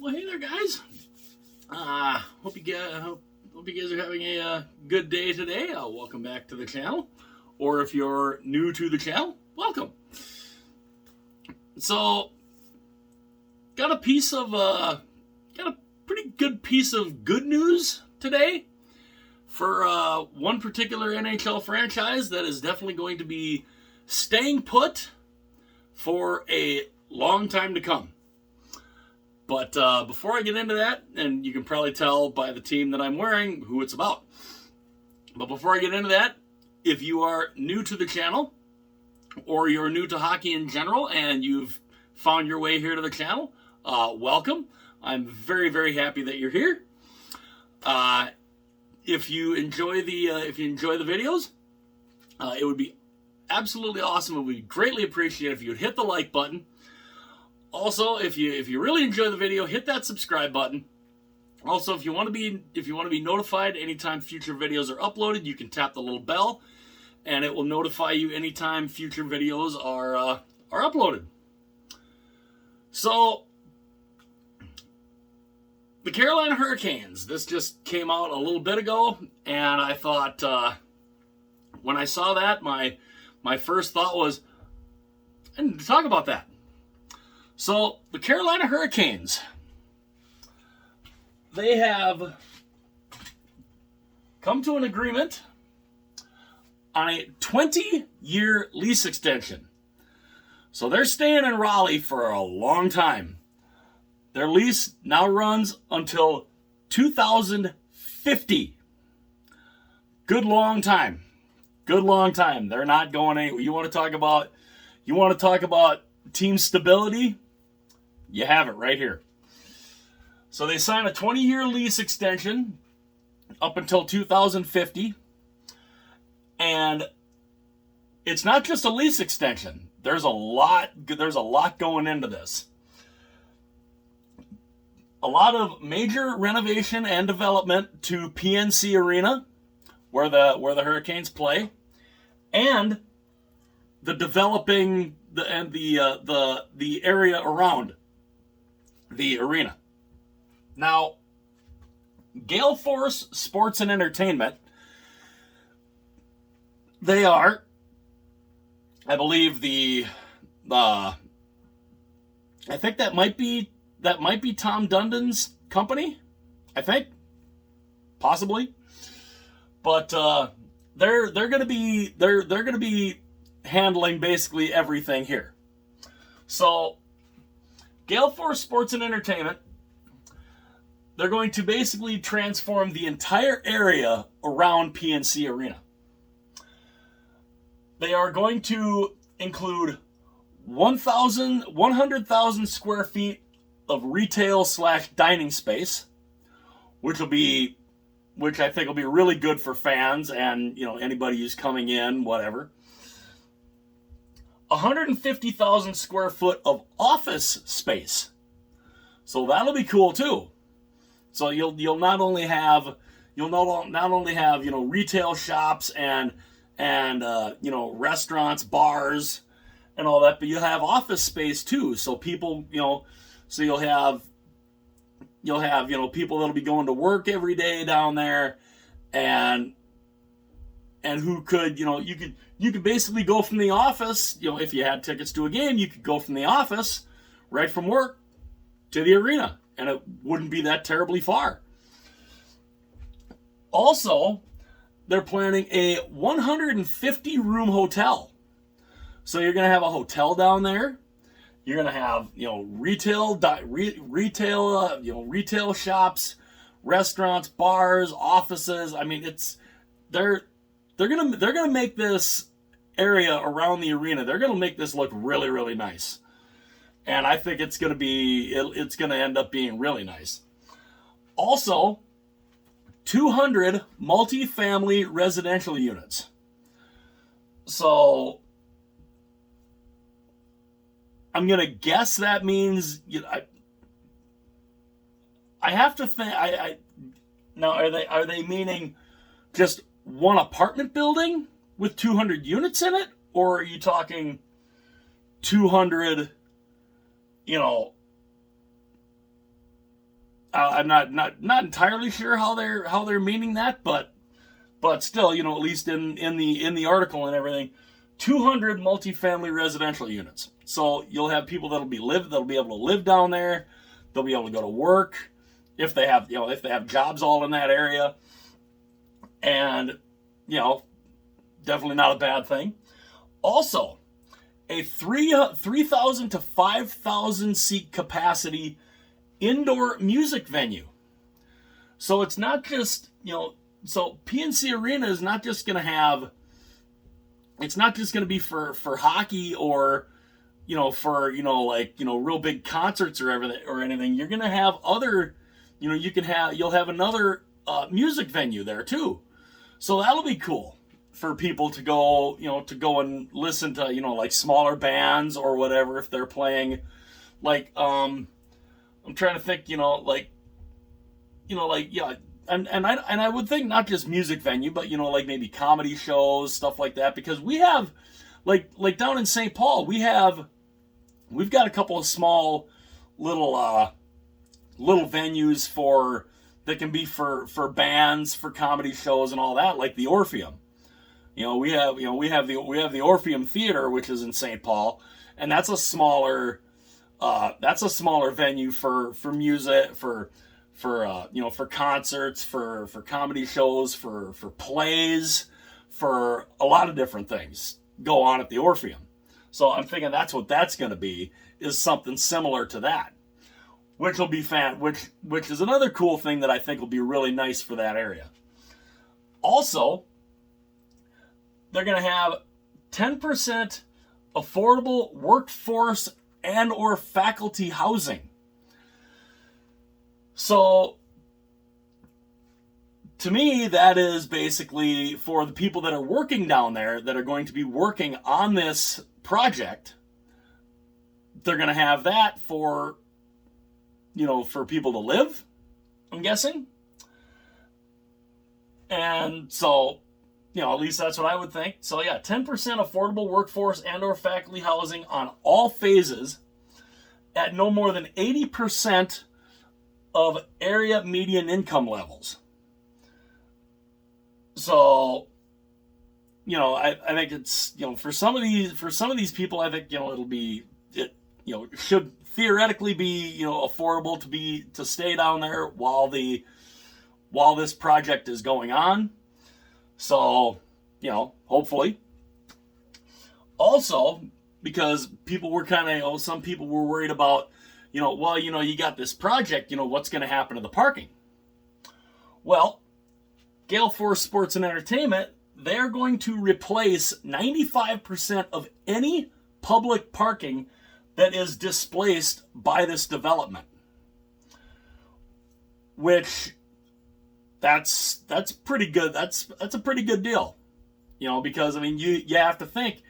Well, hey there, guys. Hope you guys are having a good day today. Welcome back to the channel, or if you're new to the channel, welcome. So, got a pretty good piece of good news today for one particular NHL franchise that is definitely going to be staying put for a long time to come. But before I get into that, and you can probably tell by the team that I'm wearing who it's about. But before I get into that, if you are new to the channel, or you're new to hockey in general, and you've found your way here to the channel, welcome. I'm very, very happy that you're here. If you enjoy the videos, it would be absolutely awesome. It would be greatly appreciated if you would hit the like button. Also, if you really enjoy the video, hit that subscribe button. Also, if you want to be notified anytime future videos are uploaded, you can tap the little bell, and it will notify you anytime future videos are uploaded. So, the Carolina Hurricanes. This just came out a little bit ago, and I thought when I saw that, my first thought was, I need to talk about that. So, the Carolina Hurricanes, they have come to an agreement on a 20-year lease extension. So, they're staying in Raleigh for a long time. Their lease now runs until 2050. Good long time. Good long time. They're not going anywhere. You want to talk about team stability? You have it right here. So they signed a 20-year lease extension up until 2050. And it's not just a lease extension. There's a lot going into this. A lot of major renovation and development to PNC Arena, where the Hurricanes play, and the developing the area around the arena. Now, Gale Force Sports and Entertainment, they are, I believe, I think that might be Tom Dundon's company. I think, possibly, but they're going to be handling basically everything here. So, Gale Force Sports and Entertainment, they're going to basically transform the entire area around PNC Arena. They are going to include 100,000 square feet of retail/dining space, which I think will be really good for fans and anybody who's coming in, whatever. 150,000 square foot of office space, so that'll be cool too. So you'll not only have retail shops and restaurants, bars, and all that, but you'll have office space too. So people, so you'll have people that'll be going to work every day down there, and who could, you could basically go from the office, if you had tickets to a game, you could go from the office right from work to the arena, and it wouldn't be that terribly far. Also, they're planning a 150-room hotel. So you're going to have a hotel down there. You're going to have, retail shops, restaurants, bars, offices. I mean, they're going to make this area around the arena, they're going to make this look really, really nice. And I think it's going to end up being really nice. Also, 200 multi-family residential units. So, I'm going to guess that means, I have to think, now are they meaning just one apartment building with 200 units in it? Or are you talking 200, I'm not entirely sure how they're meaning that, but still, at least in the article and everything, 200 multifamily residential units. So you'll have people that'll be able to live down there. They'll be able to go to work if they have jobs all in that area, and definitely not a bad thing. Also, a 3,000 to 5,000 seat capacity indoor music venue. So it's not just, so PNC Arena is not just going to have, it's not just going to be for hockey or, for, real big concerts or everything or anything. You're going to have other, you'll have another music venue there too. So that'll be cool for people to go, and listen to, like smaller bands or whatever if they're playing, like, I'm trying to think, and I would think not just music venue, but like maybe comedy shows, stuff like that, because we have, like down in St. Paul, we've got a couple of small little venues that can be for bands, for comedy shows and all that, like the Orpheum. We have the Orpheum Theater, which is in St. Paul, and that's a smaller venue for music, for concerts, for comedy shows, for plays, for a lot of different things go on at the Orpheum. So I'm thinking that's what that's going to be, is something similar to that, which will be which is another cool thing that I think will be really nice for that area. Also, they're going to have 10% affordable workforce and or faculty housing. So, to me, that is basically for the people that are working down there, that are going to be working on this project. They're going to have that for people to live, I'm guessing. And so, at least that's what I would think. So yeah, 10% affordable workforce and or faculty housing on all phases at no more than 80% of area median income levels. So, I think it's, for some of these people, I think, it should theoretically be, affordable to stay down there while this project is going on. So, hopefully. Also, because people were some people were worried about, you got this project, what's going to happen to the parking? Well, Gale Force Sports and Entertainment, they're going to replace 95% of any public parking that is displaced by this development. Which, that's pretty good. That's a pretty good deal. Because you have to think,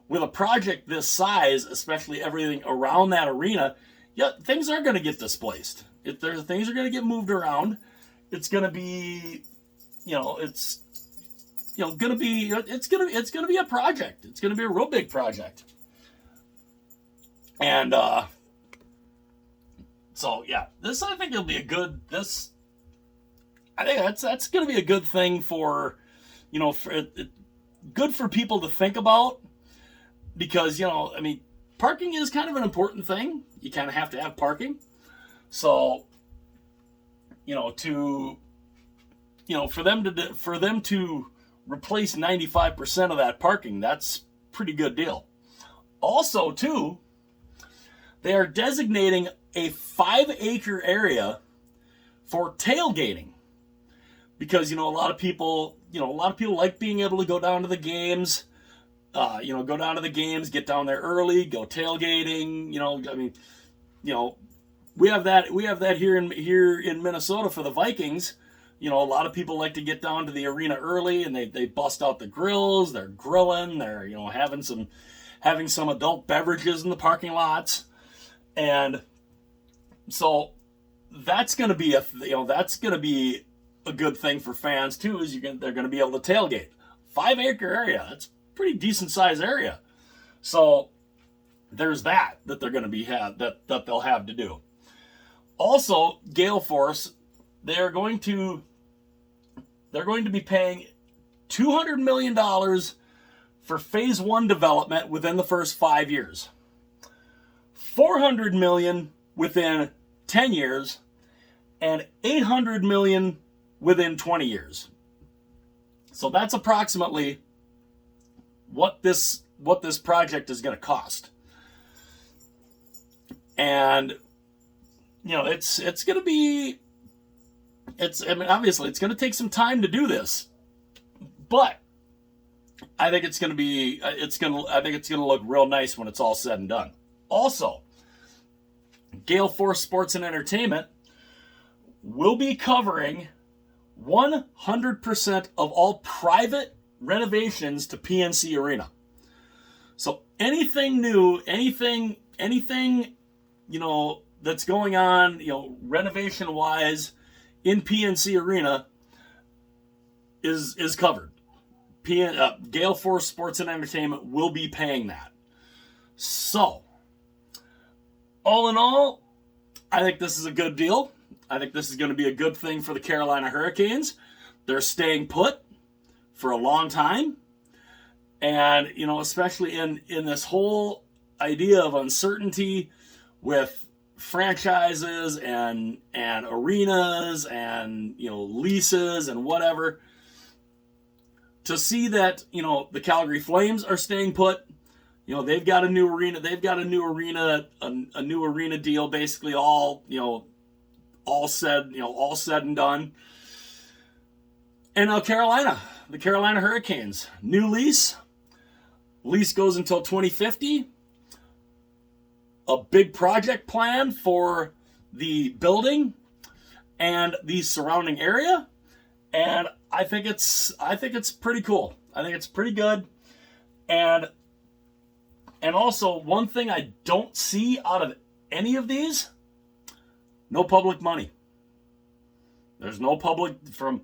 with a project this size, especially everything around that arena, things are going to get displaced. Things are going to get moved around. It's going to be, it's going to be a project. It's going to be a real big project. And so yeah, I think it'll be I think that's going to be a good thing for, good for people to think about, because, parking is kind of an important thing. You kind of have to have parking. So, for them to replace 95% of that parking, that's a pretty good deal. Also, too, they are designating a 5-acre area for tailgating, because a lot of people like being able to go down to the games, get down there early, go tailgating. We have that here in Minnesota for the Vikings. A lot of people like to get down to the arena early, and they bust out the grills. They're grilling. They're having some adult beverages in the parking lots, and so that's going to be a good thing for fans too. They're going to be able to tailgate. 5-acre area. That's a pretty decent size area. So there's that they're going to that they'll have to do. Also, Gale Force, they're going to be paying $200 million for phase 1 development within the first 5 years. $400 million within 10 years, and $800 million within 20 years. So that's approximately what this project is going to cost. And it's going to be, obviously it's going to take some time to do this, but I think it's going to look real nice when it's all said and done. Also, Gale Force Sports and Entertainment will be covering 100% of all private renovations to PNC Arena. So anything new, anything that's going on, renovation wise in PNC Arena is covered. Gale Force Sports and Entertainment will be paying that. So, all in all, I think this is a good deal. I think this is going to be a good thing for the Carolina Hurricanes. They're staying put for a long time. And, especially in this whole idea of uncertainty with franchises and arenas and, leases and whatever, to see that, the Calgary Flames are staying put. They've got a new arena. They've got a new arena deal, basically all said and done. And now the Carolina Hurricanes, new lease. Lease goes until 2050. A big project plan for the building and the surrounding area, and I think it's pretty cool. I think it's pretty good, and also one thing I don't see out of any of these, no public money. There's no public from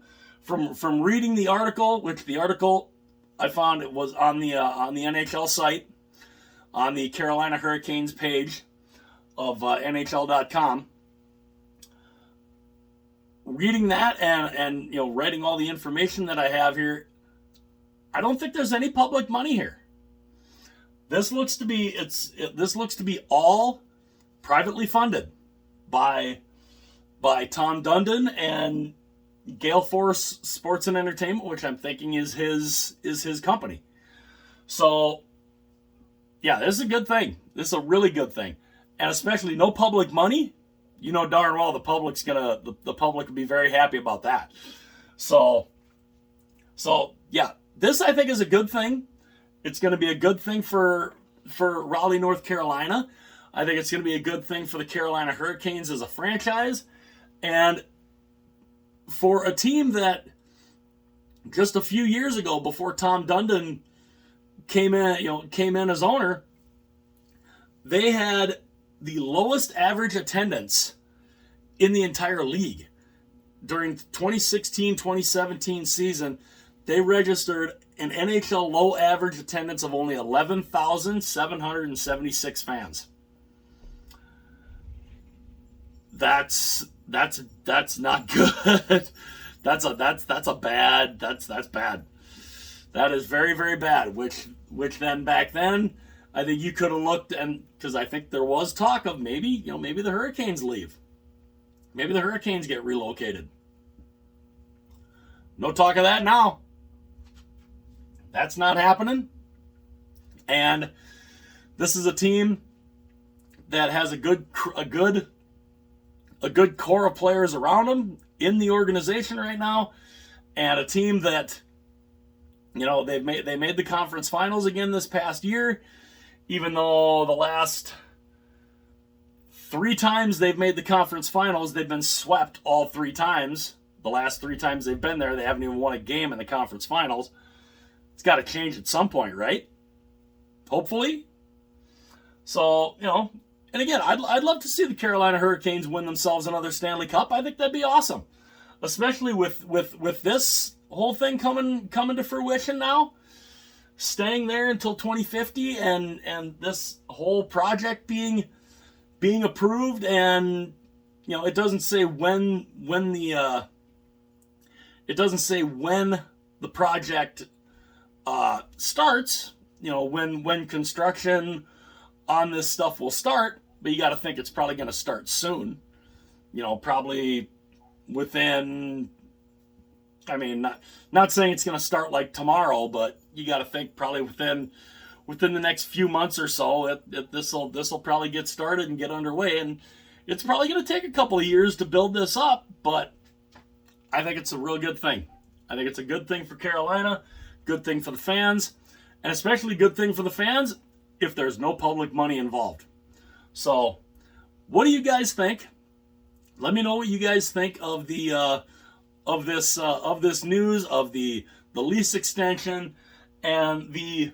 reading the article, which the article I found it was on the NHL site, on the Carolina Hurricanes page of NHL.com. Reading that and writing all the information that I have here, I don't think there's any public money here. This looks to be all privately funded by Tom Dundon and Gale Force Sports and Entertainment, which I'm thinking is his company. So, yeah, this is a good thing. This is a really good thing. And especially no public money, darn well the public will be very happy about that. So yeah, this I think is a good thing. It's going to be a good thing for Raleigh, North Carolina. I think it's going to be a good thing for the Carolina Hurricanes as a franchise, and for a team that just a few years ago, before Tom Dundon came in as owner, they had the lowest average attendance in the entire league. During 2016-2017 season, they registered an NHL low average attendance of only 11,776 fans. That's not good. That's bad. That is very, very bad. Which then back then, I think you could have looked, and because I think there was talk of maybe the Hurricanes leave. Maybe the Hurricanes get relocated. No talk of that now. That's not happening. And this is a team that has a good core of players around them in the organization right now, and a team that they made the conference finals again this past year, even though the last 3 times they've made the conference finals, they've been swept all 3 times. The last 3 times they've been there, they haven't even won a game in the conference finals. It's got to change at some point, right? Hopefully. So, and again, I'd love to see the Carolina Hurricanes win themselves another Stanley Cup. I think that'd be awesome, especially with this whole thing coming to fruition now, staying there until 2050, and this whole project being approved and it doesn't say when the project starts. When construction on this stuff will start, but you got to think it's probably going to start soon. Probably within. I mean, not saying it's going to start like tomorrow, but you got to think probably within the next few months or so, this will probably get started and get underway, and it's probably going to take a couple of years to build this up, but I think it's a real good thing. I think it's a good thing for Carolina, good thing for the fans, and especially good thing for the fans if there's no public money involved. So, what do you guys think? Let me know what you guys think of the of this news of the lease extension and the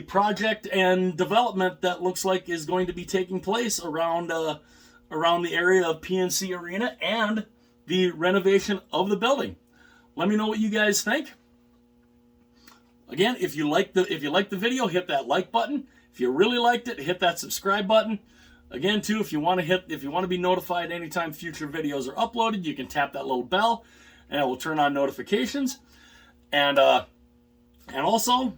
project and development that looks like is going to be taking place around the area of PNC Arena and the renovation of the building. Let me know what you guys think. Again, if you like the video, hit that like button. If you really liked it, hit that subscribe button. Again, too, if you want to be notified anytime future videos are uploaded, you can tap that little bell, and it will turn on notifications. And also,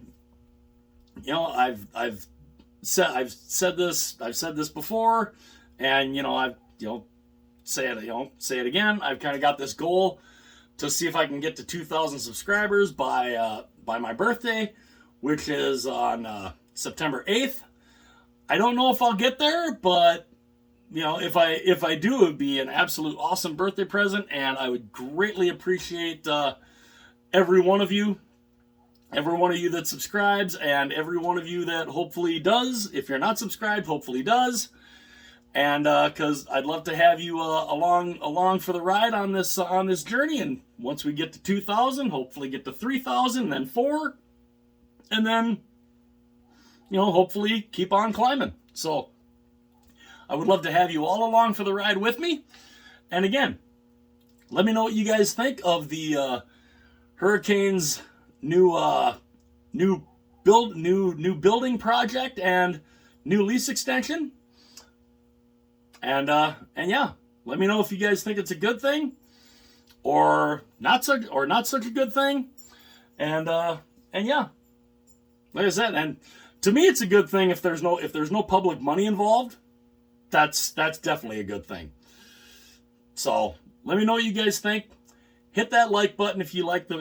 I've said this before, and say it again. I've kind of got this goal to see if I can get to 2,000 subscribers by my birthday, which is on September 8th. I don't know if I'll get there, but if I do, it would be an absolute awesome birthday present, and I would greatly appreciate every one of you that subscribes, and every one of you that hopefully does. If you're not subscribed, hopefully does, and because I'd love to have you along for the ride on this journey. And once we get to 2,000, hopefully get to 3,000, then 4, and then hopefully keep on climbing. So I would love to have you all along for the ride with me. And again, let me know what you guys think of the Hurricanes new building project and new lease extension. And yeah, let me know if you guys think it's a good thing or not such a good thing. And yeah, like I said, and to me, it's a good thing if there's no public money involved. That's definitely a good thing. So let me know what you guys think. Hit that like button if you like the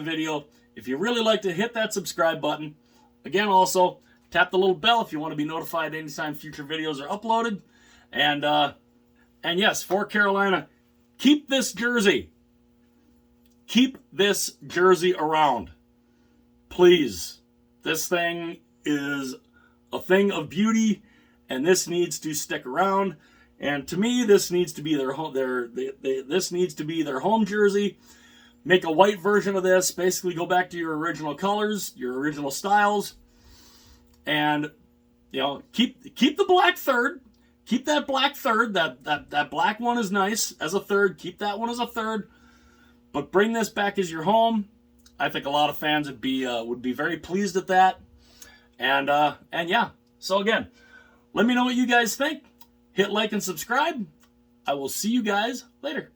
video. If you really like to, hit that subscribe button. Again, also tap the little bell if you want to be notified anytime future videos are uploaded. And yes, for Carolina, keep this jersey around, please. This thing is a thing of beauty, and this needs to stick around. And to me, this needs to be their home. This needs to be their home jersey. Make a white version of this. Basically, go back to your original colors, your original styles, and keep the black third. Keep that black third. That black one is nice as a third. Keep that one as a third, but bring this back as your home. I think a lot of fans would be very pleased at that. And yeah. So again, let me know what you guys think. Hit like and subscribe. I will see you guys later.